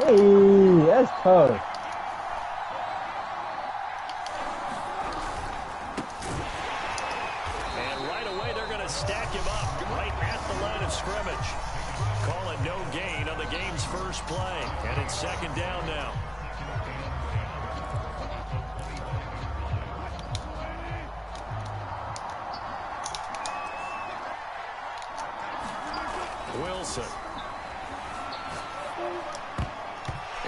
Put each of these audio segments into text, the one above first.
Hey, that's tough. And right away, they're going to stack him up right at the line of scrimmage. Call it no gain on the game's first play. And it's second down now. Wilson.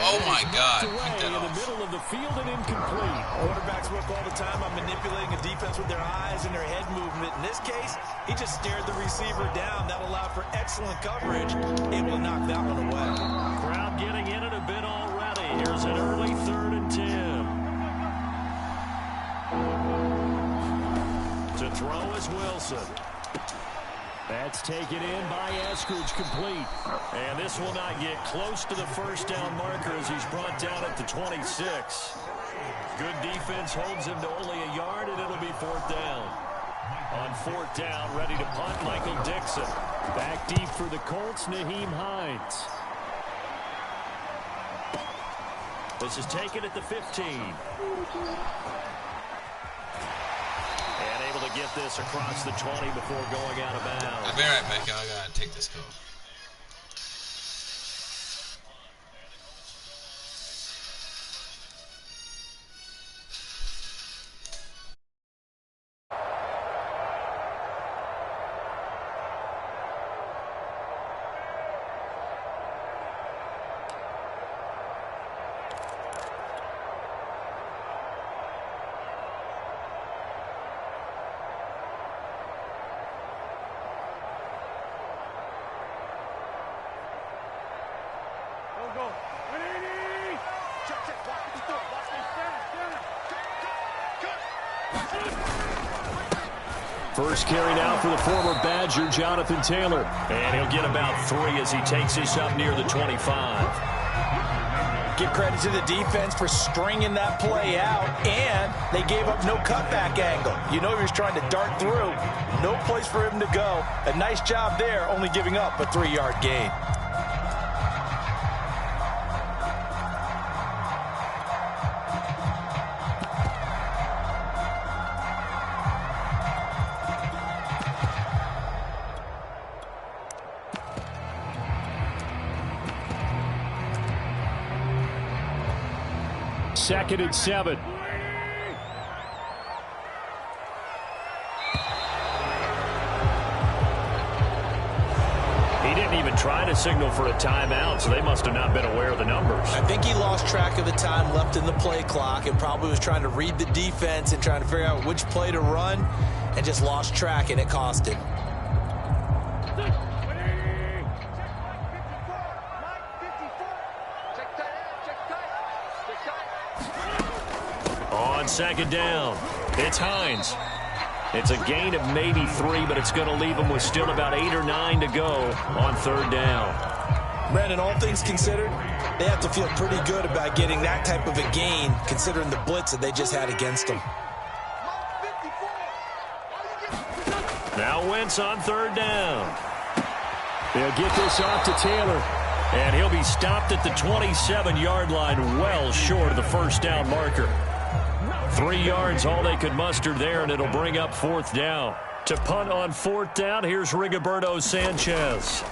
Oh my God! Away in the middle of the field and incomplete. Quarterbacks work all the time on manipulating a defense with their eyes and their head movement. In this case, he just stared the receiver down. That allowed for excellent coverage. Able to knock that one away. Crowd getting in it a bit already. Here's an early 3rd and 10. To throw is Wilson. That's taken in by Eskridge, complete. And this will not get close to the first down marker as he's brought down at the 26. Good defense holds him to only a yard, and it'll be 4th down. On 4th down, ready to punt, Michael Dixon. Back deep for the Colts, Naheem Hines. This is taken at the 15. And able to get this across the 20 before going out of bounds. I'll be right back, y'all. I gotta take this call. First carry now for the former Badger, Jonathan Taylor. And he'll get about 3 as he takes this up near the 25. Give credit to the defense for stringing that play out, and they gave up no cutback angle. You know he was trying to dart through. No place for him to go. A nice job there, only giving up a 3-yard gain. Second and 7. He didn't even try to signal for a timeout, so they must have not been aware of the numbers. I think he lost track of the time left in the play clock and probably was trying to read the defense and trying to figure out which play to run and just lost track, and it cost him. On second down, it's Hines. It's a gain of maybe 3, but it's going to leave them with still about 8 or 9 to go on 3rd down. Brandon, all things considered, they have to feel pretty good about getting that type of a gain, considering the blitz that they just had against them. Now Wentz on 3rd down. They'll get this off to Taylor. And he'll be stopped at the 27-yard line, well short of the first down marker. 3 yards, all they could muster there, and it'll bring up 4th down. To punt on 4th down, here's Rigoberto Sanchez.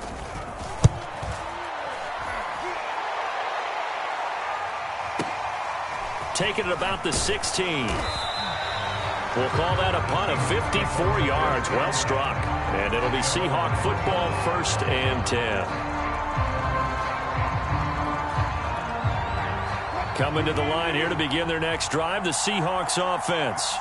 Taking it about the 16. We'll call that a punt of 54 yards. Well struck. And it'll be Seahawk football, 1st and 10. Coming to the line here to begin their next drive, the Seahawks offense.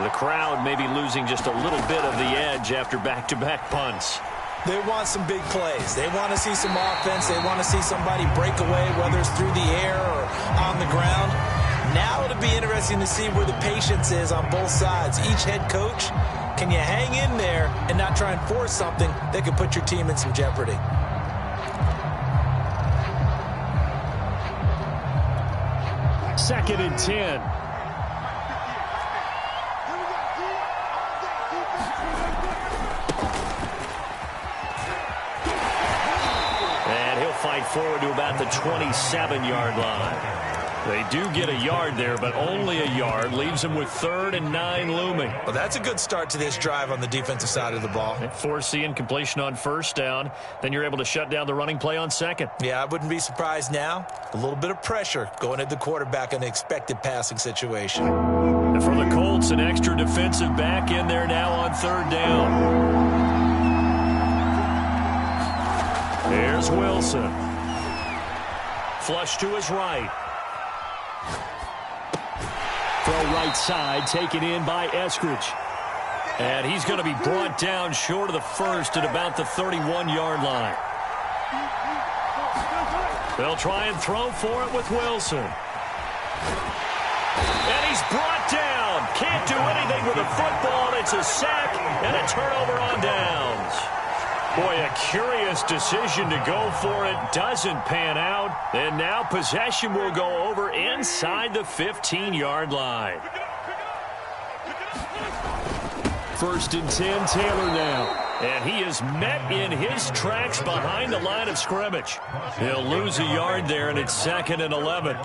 The crowd may be losing just a little bit of the edge after back-to-back punts. They want some big plays. They want to see some offense. They want to see somebody break away, whether it's through the air or on the ground. Now it'll be interesting to see where the patience is on both sides. Each head coach, can you hang in there and not try and force something that could put your team in some jeopardy? Second and 10. And he'll fight forward to about the 27-yard line. They do get a yard there, but only a yard. Leaves them with 3rd and 9 looming. Well, that's a good start to this drive on the defensive side of the ball. Force incompletion on 1st down. Then you're able to shut down the running play on 2nd. Yeah, I wouldn't be surprised now. A little bit of pressure going at the quarterback in an expected passing situation. And for the Colts, an extra defensive back in there now on 3rd down. Here's Wilson. Flush to his right. Throw right side, taken in by Eskridge. And he's going to be brought down short of the 1st at about the 31-yard line. They'll try and throw for it with Wilson. And he's brought down. Can't do anything with the football. It's a sack and a turnover on downs. Boy, a curious decision to go for it. Doesn't pan out. And now possession will go over inside the 15-yard line. 1st and 10, Taylor now. And he is met in his tracks behind the line of scrimmage. He'll lose a yard there, and it's 2nd and 11.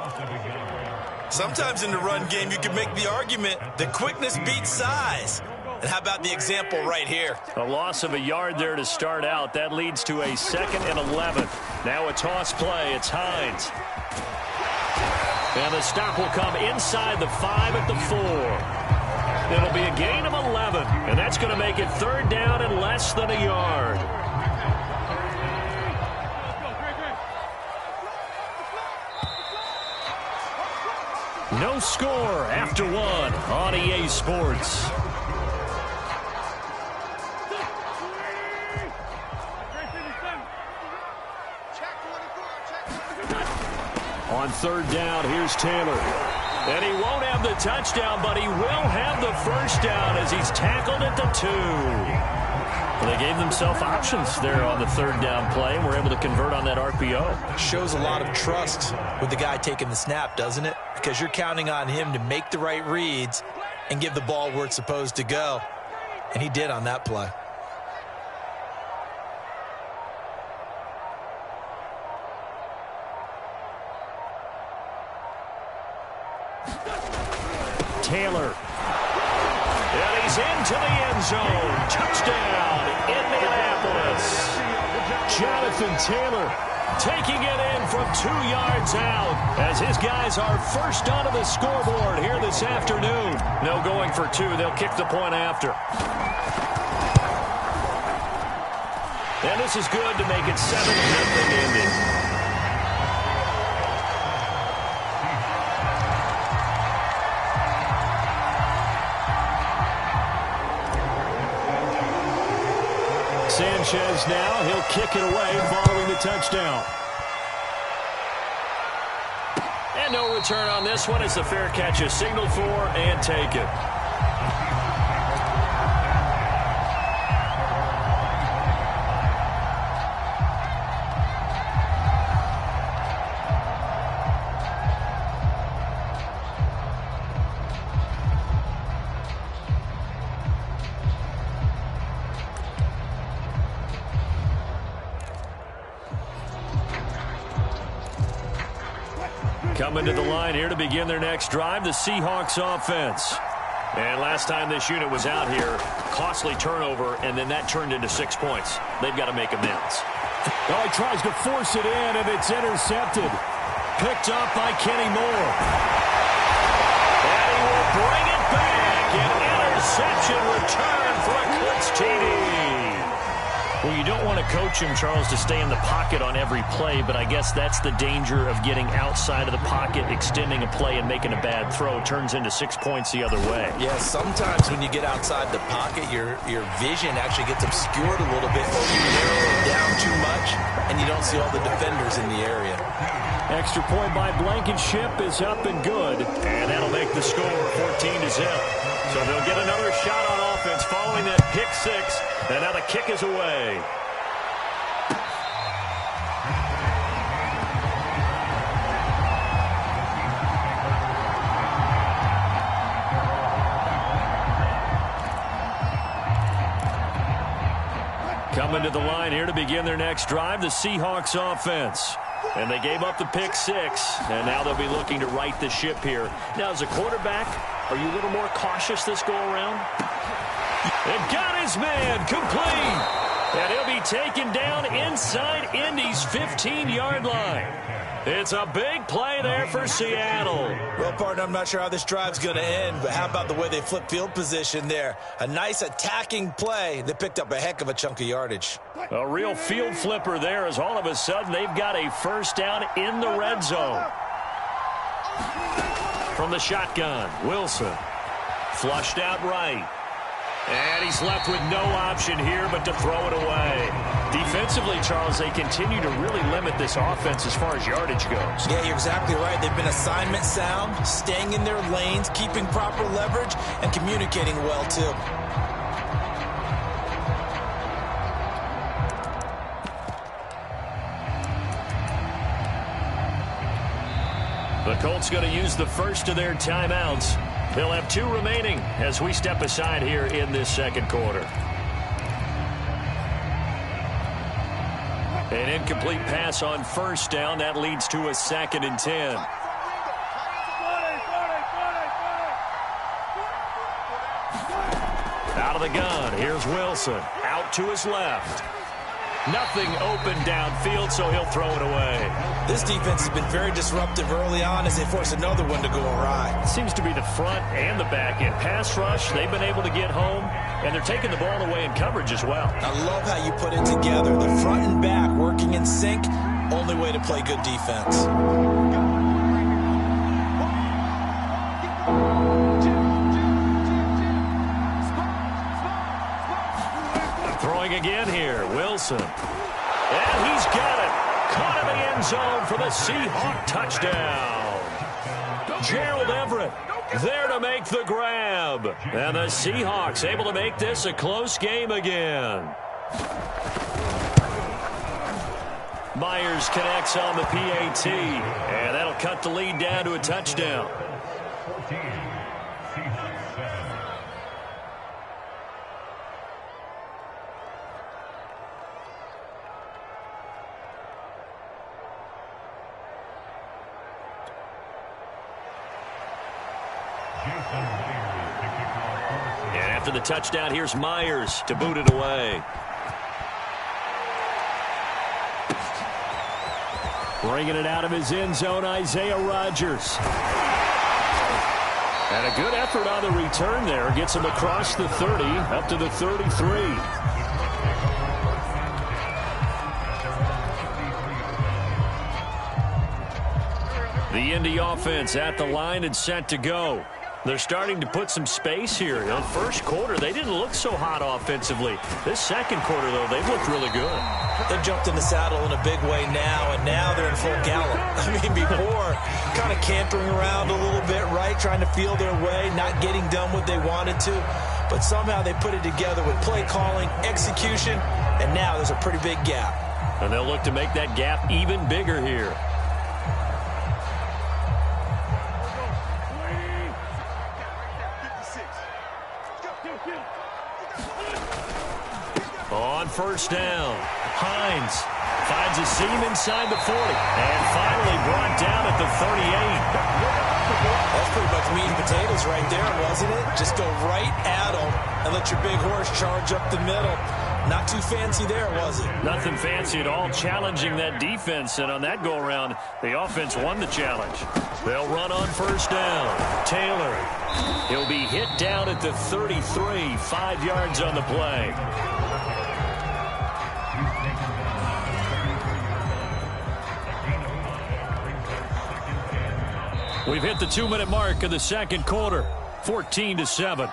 Sometimes in the run game, you can make the argument that quickness beats size. And how about the example right here? A loss of a yard there to start out. That leads to a 2nd and 11. Now a toss play. It's Hines. And the stop will come inside the 5 at the 4. It'll be a gain of 11. And that's going to make it 3rd down and less than a yard. No score after 1 on EA Sports. On 3rd down, here's Taylor. And he won't have the touchdown, but he will have the 1st down as he's tackled at the 2. Well, they gave themselves options there on the 3rd down play, and were able to convert on that RPO. Shows a lot of trust with the guy taking the snap, doesn't it? Because you're counting on him to make the right reads and give the ball where it's supposed to go. And he did on that play. Taylor. And he's into the end zone. Touchdown, Indianapolis. Jonathan Taylor taking it in from 2 yards out as his guys are first onto the scoreboard here this afternoon. No going for 2. They'll kick the point after. And this is good to make it 7-0 Indy. Sanchez now, he'll kick it away following the touchdown. And no return on this one as the fair catch is signaled for and taken. Coming to the line here to begin their next drive, the Seahawks offense. And last time this unit was out here, costly turnover, and then that turned into 6 points. They've got to make amends. Oh, he tries to force it in, and it's intercepted. Picked up by Kenny Moore. And he will bring it back. An interception return for a Colts TD. Well, you don't want to coach him, Charles, to stay in the pocket on every play, but I guess that's the danger of getting outside of the pocket, extending a play, and making a bad throw. It turns into 6 points the other way. Yeah, sometimes when you get outside the pocket, your vision actually gets obscured a little bit, or you narrow it down too much, and you don't see all the defenders in the area. Extra point by Blankenship is up and good, and that'll make the score 14-0. So they'll get another shot on offense following that pick 6, and now the kick is away. Coming to the line here to begin their next drive, the Seahawks offense. And they gave up the pick 6, and now they'll be looking to right the ship here. Now, as a quarterback, are you a little more cautious this go-around? And got his man complete. And he'll be taken down inside Indy's 15-yard line. It's a big play there for Seattle. Well, partner, I'm not sure how this drive's going to end, but how about the way they flip field position there? A nice attacking play. They picked up a heck of a chunk of yardage. A real field flipper there as all of a sudden they've got a first down in the red zone. From the shotgun, Wilson. Flushed out right. And he's left with no option here but to throw it away. Defensively, Charles, they continue to really limit this offense as far as yardage goes. Yeah, you're exactly right. They've been assignment sound, staying in their lanes, keeping proper leverage, and communicating well, too. The Colts going to use the first of their timeouts. They'll have 2 remaining as we step aside here in this second quarter. An incomplete pass on first down. That leads to a 2nd and 10. Out of the gun. Here's Wilson. Out to his left. Nothing open downfield, so he'll throw it away. This defense has been very disruptive early on as they force another one to go awry. Seems to be the front and the back end. Pass rush, they've been able to get home, and they're taking the ball away in coverage as well. I love how you put it together. The front and back working in sync, only way to play good defense. Throwing again here, Wilson. And he's got it. Caught in the end zone for the Seahawk touchdown. Gerald Everett there to make the grab. And the Seahawks able to make this a close game again. Myers connects on the PAT. And that'll cut the lead down to a touchdown. And after the touchdown, here's Myers to boot it away. Bringing it out of his end zone, Isaiah Rodgers. And a good effort on the return there. Gets him across the 30, up to the 33. The Indy offense at the line and set to go. They're starting to put some space here. In the first quarter, they didn't look so hot offensively. This second quarter, though, they've looked really good. They've jumped in the saddle in a big way now, and now they're in full gallop. I mean, before, kind of cantering around a little bit, right, trying to feel their way, not getting done what they wanted to. But somehow they put it together with play calling, execution, and now there's a pretty big gap. And they'll look to make that gap even bigger here. On first down, Hines finds a seam inside the 40 and finally brought down at the 38. That's pretty much meat and potatoes right there, wasn't it? Just go right at them and let your big horse charge up the middle. Not too fancy there, was it? Nothing fancy at all, challenging that defense, and on that go-around, the offense won the challenge. They'll run on first down. Taylor, he'll be hit down at the 33, 5 yards on the play. We've hit the 2-minute mark of the second quarter, 14-7.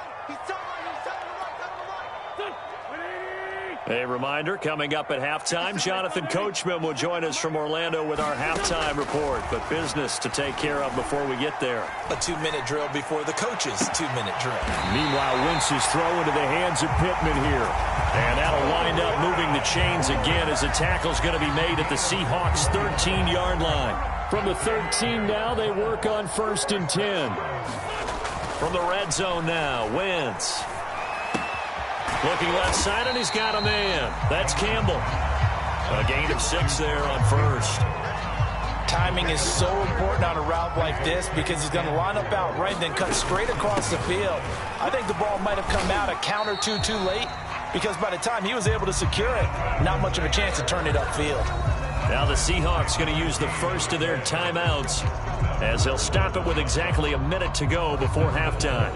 A reminder, coming up at halftime, Jonathan Coachman will join us from Orlando with our halftime report, but business to take care of before we get there. A 2-minute drill before the coach's 2-minute drill. Meanwhile, Wentz's throw into the hands of Pittman here. And that'll wind up moving the chains again as the tackle's going to be made at the Seahawks' 13-yard line. From the 13 now, they work on first and 10. From the red zone now, Wentz. Looking left side, and he's got a man. That's Campbell. A gain of 6 there on first. Timing is so important on a route like this because he's going to line up out right and then cut straight across the field. I think the ball might have come out a count or two too late because by the time he was able to secure it, not much of a chance to turn it upfield. Now the Seahawks going to use the first of their timeouts as they'll stop it with exactly a minute to go before halftime.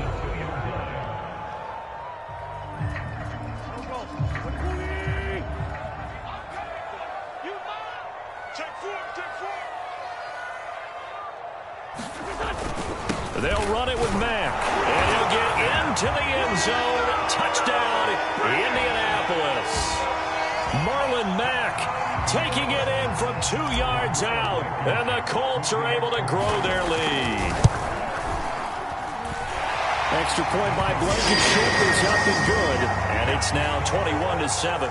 They'll run it with Mack, and he'll get into the end zone. Touchdown, Indianapolis. Marlon Mack taking it in from 2 yards out, and the Colts are able to grow their lead. Extra point by Blankenship is up and good, and it's now 21-7.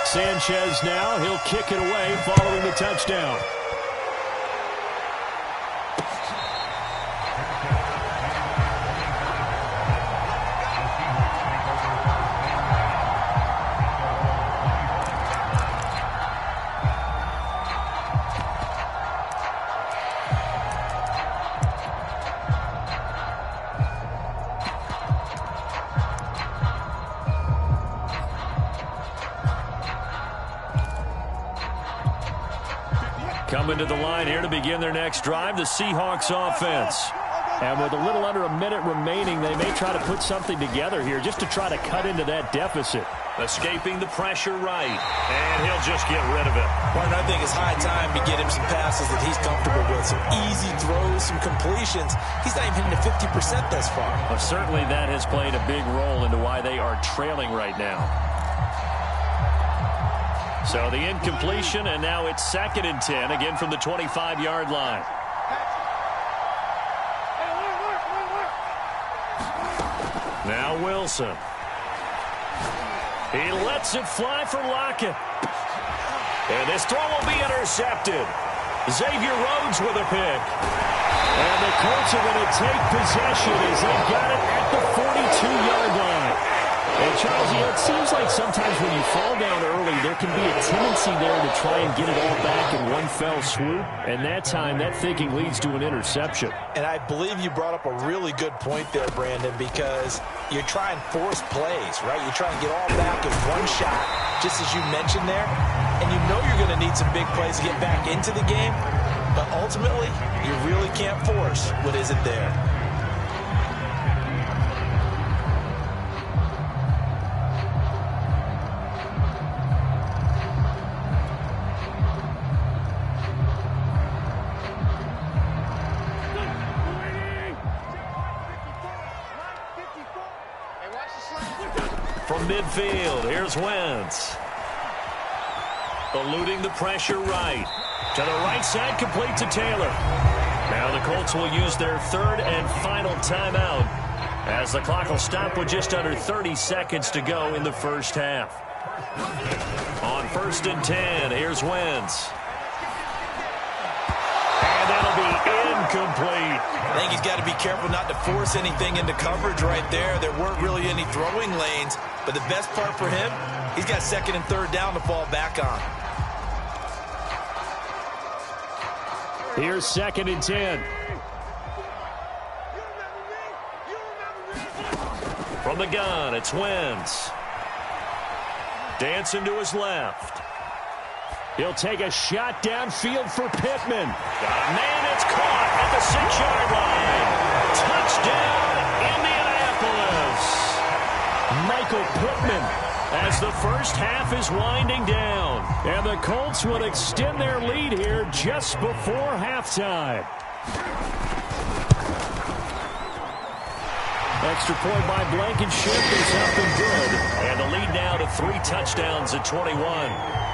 Sanchez now, he'll kick it away following the touchdown. Coming to the line here to begin their next drive, the Seahawks offense. And with a little under a minute remaining, they may try to put something together here just to try to cut into that deficit. Escaping the pressure right, and he'll just get rid of it. Martin, I think it's high time to get him some passes that he's comfortable with, some easy throws, some completions. He's not even hitting to 50% thus far. Well, certainly that has played a big role into why they are trailing right now. So the incompletion, and now it's 2nd and 10, again from the 25-yard line. Now Wilson. He lets it fly for Lockett. And this throw will be intercepted. Xavier Rhodes with a pick. And the Colts are going to take possession as they've got it at the 42-yard line. And Charles, it seems like sometimes when you fall down early, there can be a tendency there to try and get it all back in one fell swoop. And that time, that thinking leads to an interception. And I believe you brought up a really good point there, Brandon, because you're trying to force plays, right? You're trying to get all back in one shot, just as you mentioned there. And you know you're going to need some big plays to get back into the game. But ultimately, you really can't force what isn't there. From midfield, here's Wentz. Eluding the pressure right. To the right side, complete to Taylor. Now the Colts will use their 3rd and final timeout as the clock will stop with just under 30 seconds to go in the first half. On 1st and 10, here's Wentz. And that'll be incomplete. I think he's got to be careful not to force anything into coverage right there. There weren't really any throwing lanes, but the best part for him, he's got 2nd and 3rd down to fall back on. Here's 2nd and 10. From the gun, it's Wentz. Dancing to his left. He'll take a shot downfield for Pittman. Man, it's caught at the 6-yard line. Touchdown, Indianapolis. Michael Pittman as the first half is winding down. And the Colts will extend their lead here just before halftime. Extra point by Blankenship is up and good. And the lead now to 3 touchdowns at 21.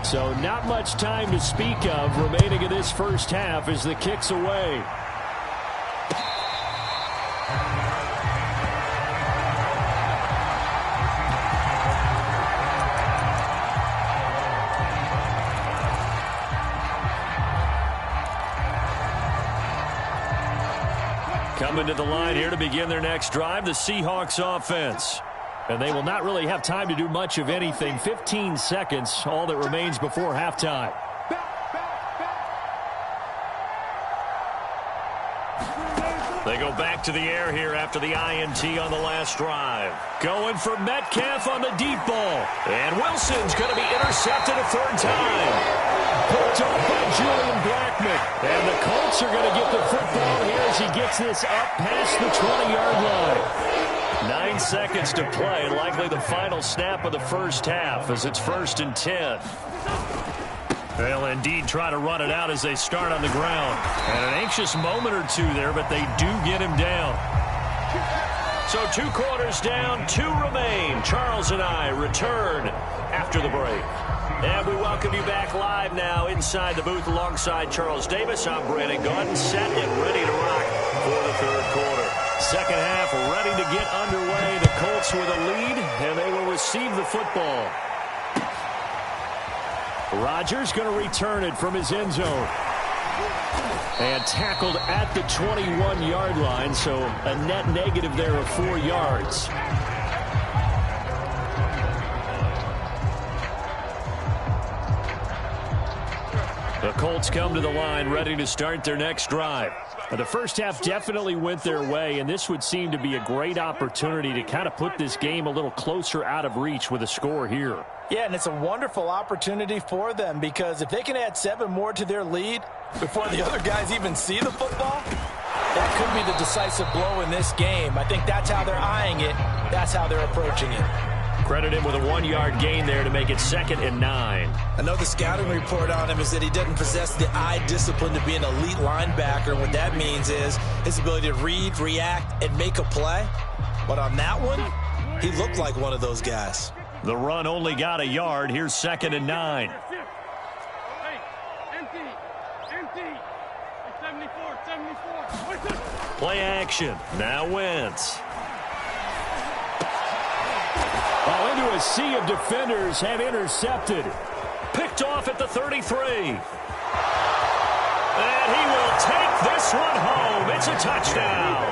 So not much time to speak of remaining in this first half as the kick's away. coming to the line here to begin their next drive, the Seahawks offense. And they will not really have time to do much of anything. 15 seconds, all that remains before halftime. They go back to the air here after the INT on the last drive. Going for Metcalf on the deep ball. And Wilson's going to be intercepted a third time. Picked off by Julian Blackman. And the Colts are going to get the football here as he gets this up past the 20-yard line. 9 seconds to play. Likely the final snap of the first half as it's 1st and 10. They'll indeed try to run it out as they start on the ground. And an anxious moment or two there, but they do get him down. So 2 quarters down, 2 remain. Charles and I return after the break. And we welcome you back live now inside the booth alongside Charles Davis. I'm Brandon Gaudin, set and ready to rock for the third quarter. Second half ready to get underway. The Colts with a lead, and they will receive the football. Rodgers going to return it from his end zone. And tackled at the 21-yard line, so a net negative there of 4 yards. The Colts come to the line ready to start their next drive. The first half definitely went their way, and this would seem to be a great opportunity to kind of put this game a little closer out of reach with a score here. Yeah, and it's a wonderful opportunity for them because if they can add 7 more to their lead before the other guys even see the football, that could be the decisive blow in this game. I think that's how they're eyeing it. That's how they're approaching it. Credit him with a 1-yard gain there to make it 2nd and 9. I know the scouting report on him is that he doesn't possess the eye discipline to be an elite linebacker. And what that means is his ability to read, react, and make a play. But on that one, he looked like one of those guys. The run only got a yard. Here's 2nd and 9. Play action. Now Wentz. Oh, into a sea of defenders and intercepted. Picked off at the 33. And he will take this one home. It's a touchdown.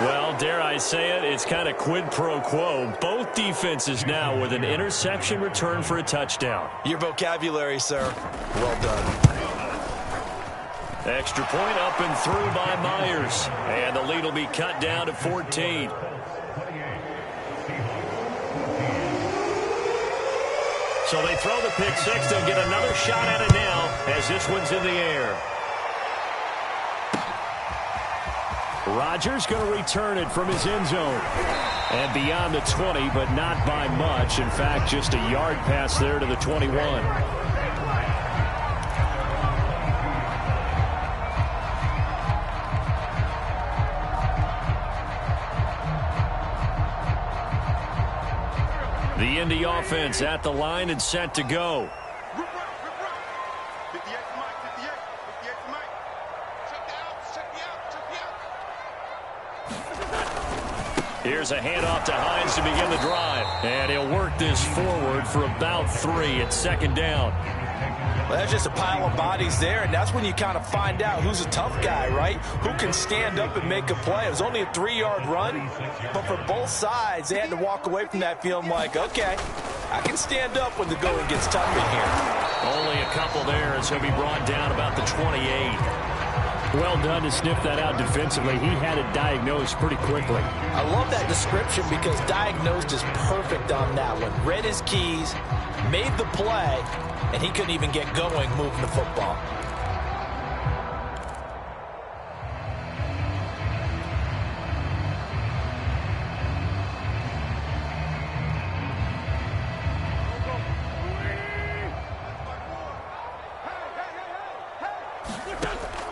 Well, dare I say it, it's kind of quid pro quo. Both defenses now with an interception return for a touchdown. Your vocabulary, sir. Well done. Extra point up and through by Myers. And the lead will be cut down to 14. So they throw the pick six. They'll get another shot at it now as this one's in the air. Rodgers going to return it from his end zone. And beyond the 20, but not by much. In fact, just a yard pass there to the 21. The Indy offense at the line and set to go. Here's a handoff to Hines to begin the drive. And he'll work this forward for about 3 at 2nd down. Well, that's just a pile of bodies there, and that's when you kind of find out who's a tough guy, right? Who can stand up and make a play. It was only a 3-yard run, but for both sides, they had to walk away from that feeling like, okay, I can stand up when the going gets tough in here. Only a couple there as he'll be brought down about the 28. Well done to sniff that out defensively. He had it diagnosed pretty quickly. I love that description because diagnosed is perfect on that one. Read his keys, made the play, and he couldn't even get going moving the football.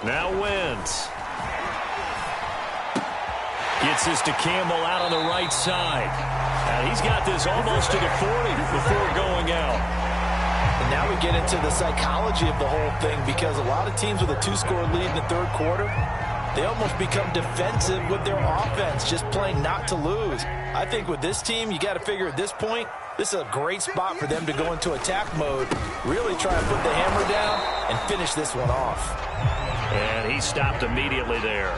Now Wentz. Gets this to Campbell out on the right side. And he's got this almost to the 40 before going out. And now we get into the psychology of the whole thing because a lot of teams with a 2-score lead in the third quarter, they almost become defensive with their offense, just playing not to lose. I think with this team, you got to figure at this point, this is a great spot for them to go into attack mode, really try and put the hammer down and finish this one off. And he stopped immediately there.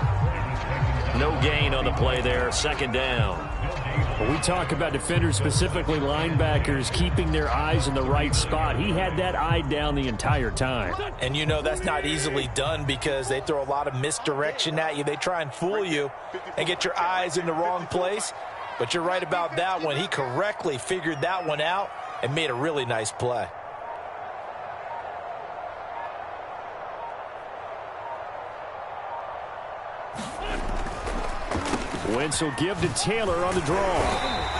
No gain on the play there. Second down. When we talk about defenders, specifically linebackers, keeping their eyes in the right spot. He had that eye down the entire time. And you know that's not easily done because they throw a lot of misdirection at you. They try and fool you and get your eyes in the wrong place. But you're right about that one. He correctly figured that one out and made a really nice play. Wentz will give to Taylor on the draw.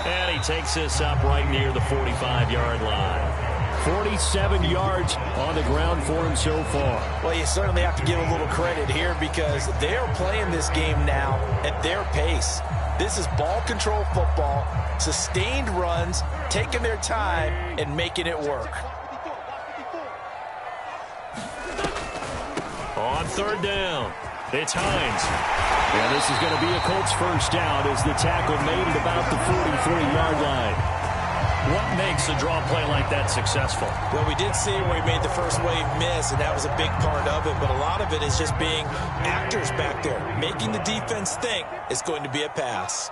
And he takes this up right near the 45-yard line. 47 yards on the ground for him so far. Well, you certainly have to give a little credit here because they're playing this game now at their pace. This is ball control football, sustained runs, taking their time and making it work. On third down, it's Hines. And this is going to be a Colts first down as the tackle made at about the 43-yard line. What makes a draw play like that successful? Well, we did see where he made the first wave miss, and that was a big part of it. But a lot of it is just being actors back there, making the defense think it's going to be a pass.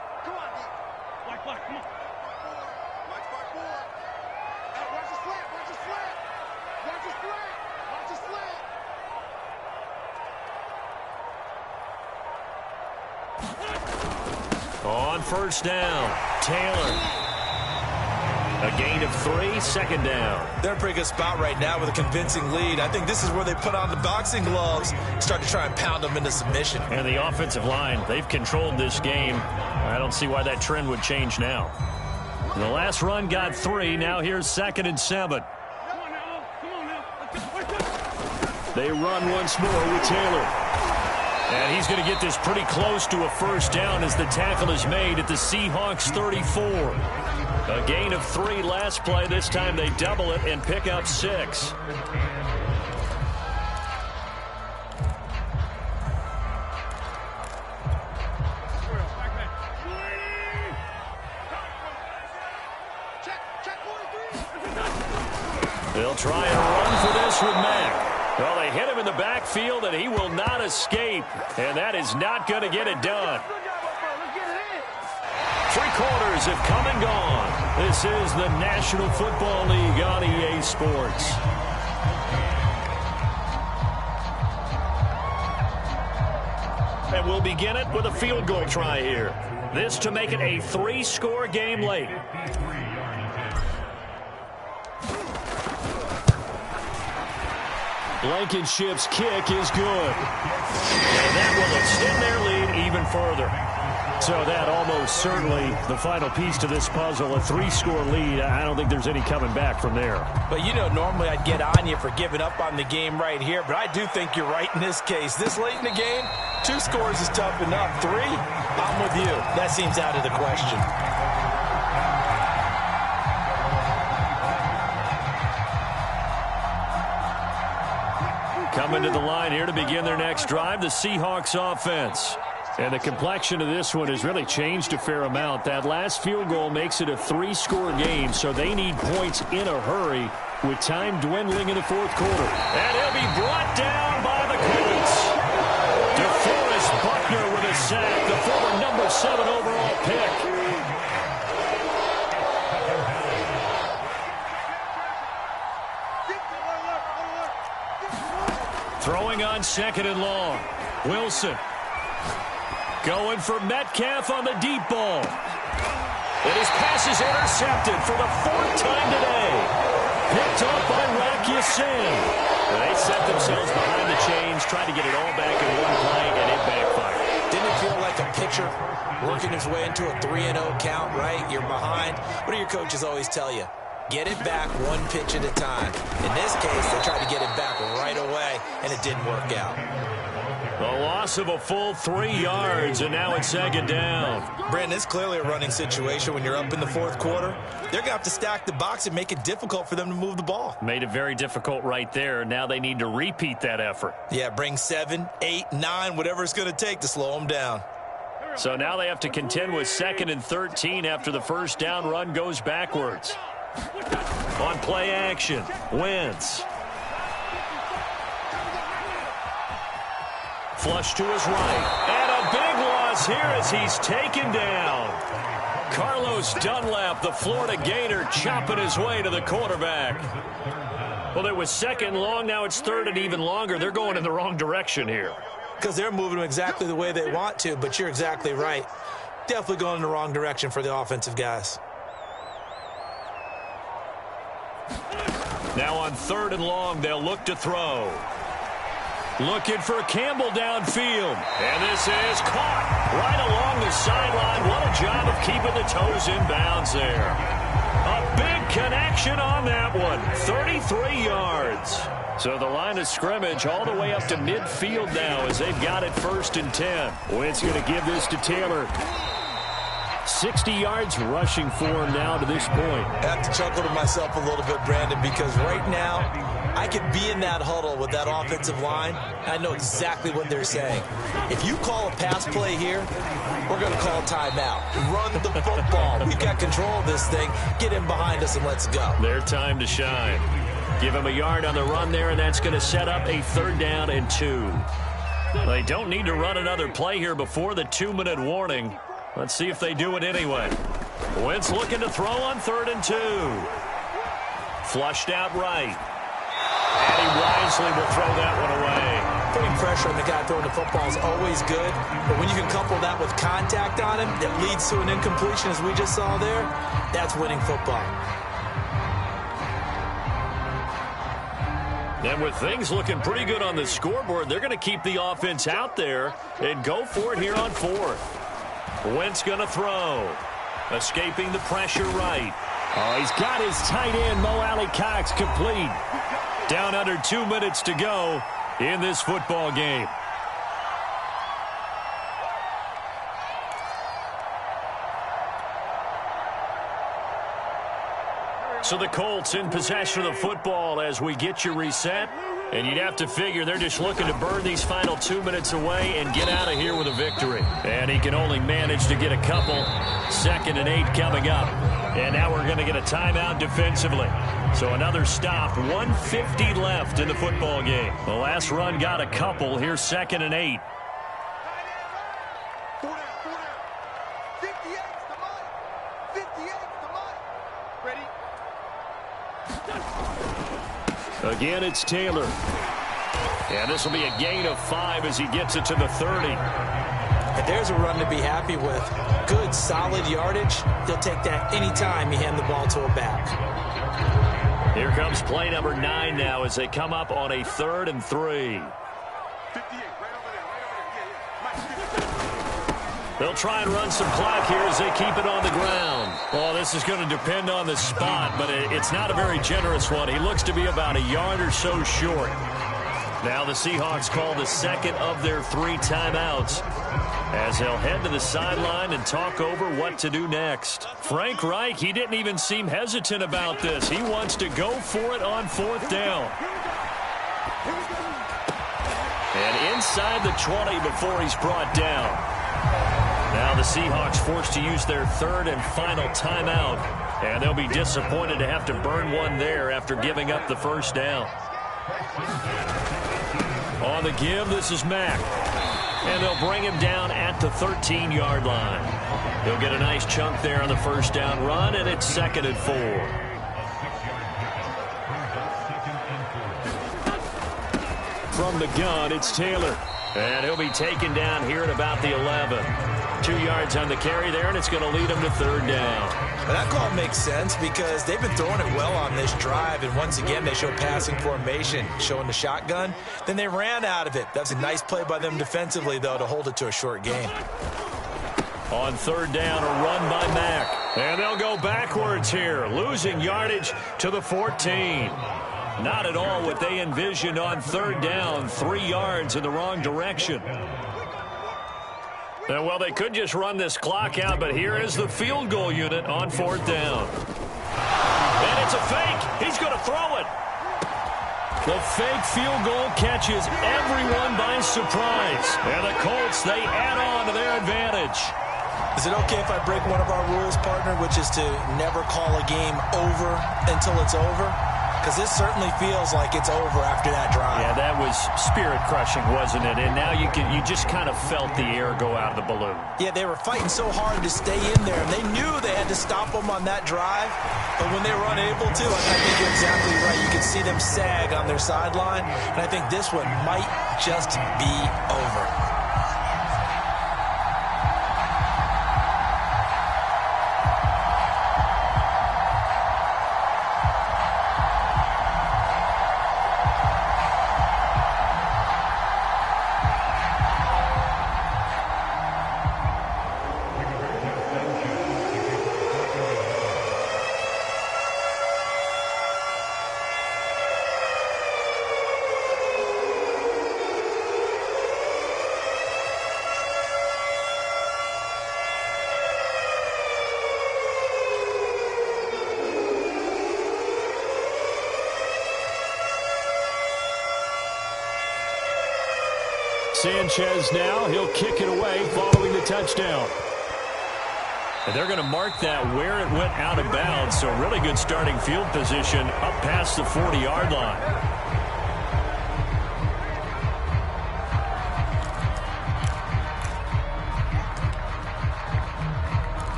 On first down, Taylor. A gain of 3, second down. They're in a pretty good spot right now with a convincing lead. I think this is where they put on the boxing gloves, start to try and pound them into submission. And the offensive line, they've controlled this game. I don't see why that trend would change now. The last run got 3. Now here's 2nd and 7. They run once more with Taylor. And he's going to get this pretty close to a first down as the tackle is made at the Seahawks 34. A gain of 3 last play. This time they double it and pick up 6. They'll try and run for this with Mack. Well, they hit him in the backfield, and he will not escape. And that is not going to get it done. 3 quarters have come and gone. This is the National Football League on EA Sports. And we'll begin it with a field goal try here. This to make it a 3-score game late. Blankenship's kick is good. And that will extend their lead even further. So that almost certainly the final piece to this puzzle, a 3-score lead. I don't think there's any coming back from there. But you know, normally I'd get on you for giving up on the game right here, but I do think you're right in this case. This late in the game, 2 scores is tough enough. 3, I'm with you. That seems out of the question. Coming to the line here to begin their next drive, the Seahawks offense. And the complexion of this one has really changed a fair amount. That last field goal makes it a 3-score game, so they need points in a hurry with time dwindling in the 4th quarter. And he'll be brought down by the Colts. DeForest Buckner with a sack, the former number 7 overall pick. Throwing on 2nd and long. Wilson. Going for Metcalf on the deep ball. And his pass is intercepted for the 4th time today. Picked up by Rocky Sin. They set themselves behind the chains, tried to get it all back in one play, and it backfired. Didn't it feel like a pitcher working his way into a 3-0 count, right? You're behind. What do your coaches always tell you? Get it back 1 pitch at a time. In this case, they tried to get it back right away, and it didn't work out. A loss of a full 3 yards, and now it's 2nd down. Brandon, it's clearly a running situation when you're up in the 4th quarter. They're going to have to stack the box and make it difficult for them to move the ball. Made it very difficult right there. Now they need to repeat that effort. Yeah, bring 7, 8, 9, whatever it's going to take to slow them down. So now they have to contend with 2nd and 13 after the first down run goes backwards. On play action, Wentz. Flush to his right. And a big one across here as he's taken down. Carlos Dunlap, the Florida Gator, chopping his way to the quarterback. Well, it was second long. Now it's third and even longer. They're going in the wrong direction here. Because they're moving them exactly the way they want to, but you're exactly right. Definitely going in the wrong direction for the offensive guys. Now on third and long, they'll look to throw. Looking for Campbell downfield. And this is caught right along the sideline. What a job of keeping the toes in bounds there. A big connection on that one. 33 yards. So the line of scrimmage all the way up to midfield now as they've got it 1st and 10. Wentz going to give this to Taylor. 60 yards rushing for him now to this point. I have to chuckle to myself a little bit, Brandon, because right now I could be in that huddle with that offensive line. I know exactly what they're saying. If you call a pass play here, we're going to call timeout. Run the football. We've got control of this thing. Get in behind us and let's go. Their time to shine. Give him a yard on the run there, and that's going to set up a 3rd down and 2. They don't need to run another play here before the 2-minute warning. Let's see if they do it anyway. Wentz looking to throw on 3rd and 2. Flushed out right. And he wisely will throw that one away. Putting pressure on the guy throwing the football is always good, but when you can couple that with contact on him that leads to an incompletion, as we just saw there, that's winning football. And with things looking pretty good on the scoreboard, they're going to keep the offense out there and go for it here on 4th. Wentz going to throw. Escaping the pressure right. Oh, he's got his tight end, Mo Alley-Cox, complete. Down under 2 minutes to go in this football game. So the Colts in possession of the football as we get you reset. And you'd have to figure they're just looking to burn these final 2 minutes away and get out of here with a victory. And he can only manage to get a couple. 2nd and 8 coming up. And now we're going to get a timeout defensively. So another stop. 1:50 left in the football game. The last run got a couple. Here's 2nd and 8. Again, it's Taylor. And this will be a gain of 5 as he gets it to the 30. And there's a run to be happy with. Good, solid yardage. He'll take that anytime you hand the ball to a back. Here comes play number 9 now as they come up on a 3rd and 3. They'll try and run some clock here as they keep it on the ground. Well, this is going to depend on the spot, but it's not a very generous one. He looks to be about a yard or so short. Now the Seahawks call the 2nd of their 3 timeouts as they'll head to the sideline and talk over what to do next. Frank Reich, he didn't even seem hesitant about this. He wants to go for it on 4th down. And inside the 20 before he's brought down. Now the Seahawks forced to use their 3rd and final timeout. And they'll be disappointed to have to burn one there after giving up the 1st down. On the give, this is Mack. And they'll bring him down at the 13-yard line. He'll get a nice chunk there on the 1st down run, and it's 2nd and 4. From the gun, it's Taylor. And he'll be taken down here at about the 11. 2 yards on the carry there, and it's going to lead him to 3rd down. Well, that call makes sense because they've been throwing it well on this drive, and once again they show passing formation, showing the shotgun. Then they ran out of it. That's a nice play by them defensively, though, to hold it to a short game. On 3rd down, a run by Mack. And they'll go backwards here, losing yardage to the 14. Not at all what they envisioned on 3rd down, 3 yards in the wrong direction. Well, they could just run this clock out, but here is the field goal unit on 4th down. And it's a fake. He's going to throw it. The fake field goal catches everyone by surprise. And the Colts, they add on to their advantage. Is it okay if I break one of our rules, partner, which is to never call a game over until it's over? because this certainly feels like it's over after that drive. Yeah, that was spirit-crushing, wasn't it? And now you just kind of felt the air go out of the balloon. Yeah, they were fighting so hard to stay in there, and they knew they had to stop them on that drive, but when they were unable to, I think you're exactly right. You could see them sag on their sideline, and I think this one might just be over. Sanchez now, he'll kick it away following the touchdown. And they're going to mark that where it went out of bounds, so really good starting field position up past the 40-yard line.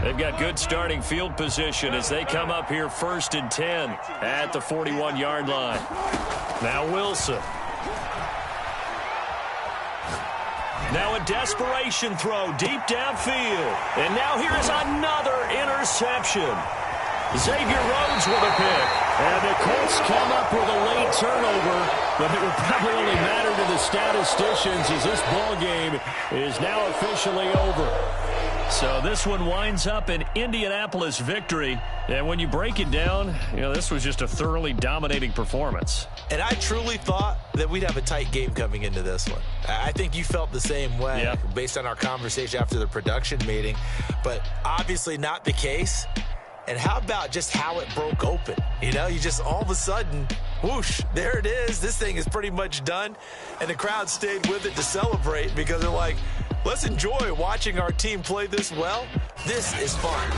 They've got good starting field position as they come up here 1st and 10 at the 41-yard line. Now Wilson. Now a desperation throw deep downfield. And now here is another interception. Xavier Rhodes with a pick. And the Colts come up with a late turnover, but it will probably only matter to the statisticians as this ball game is now officially over. So this one winds up an Indianapolis victory. And when you break it down, this was just a thoroughly dominating performance. And I truly thought that we'd have a tight game coming into this one. I think you felt the same way based on our conversation after the production meeting, but obviously not the case. And how about just how it broke open? You just all of a sudden, whoosh, there it is. This thing is pretty much done. And the crowd stayed with it to celebrate because they're like, let's enjoy watching our team play this well. This is fun.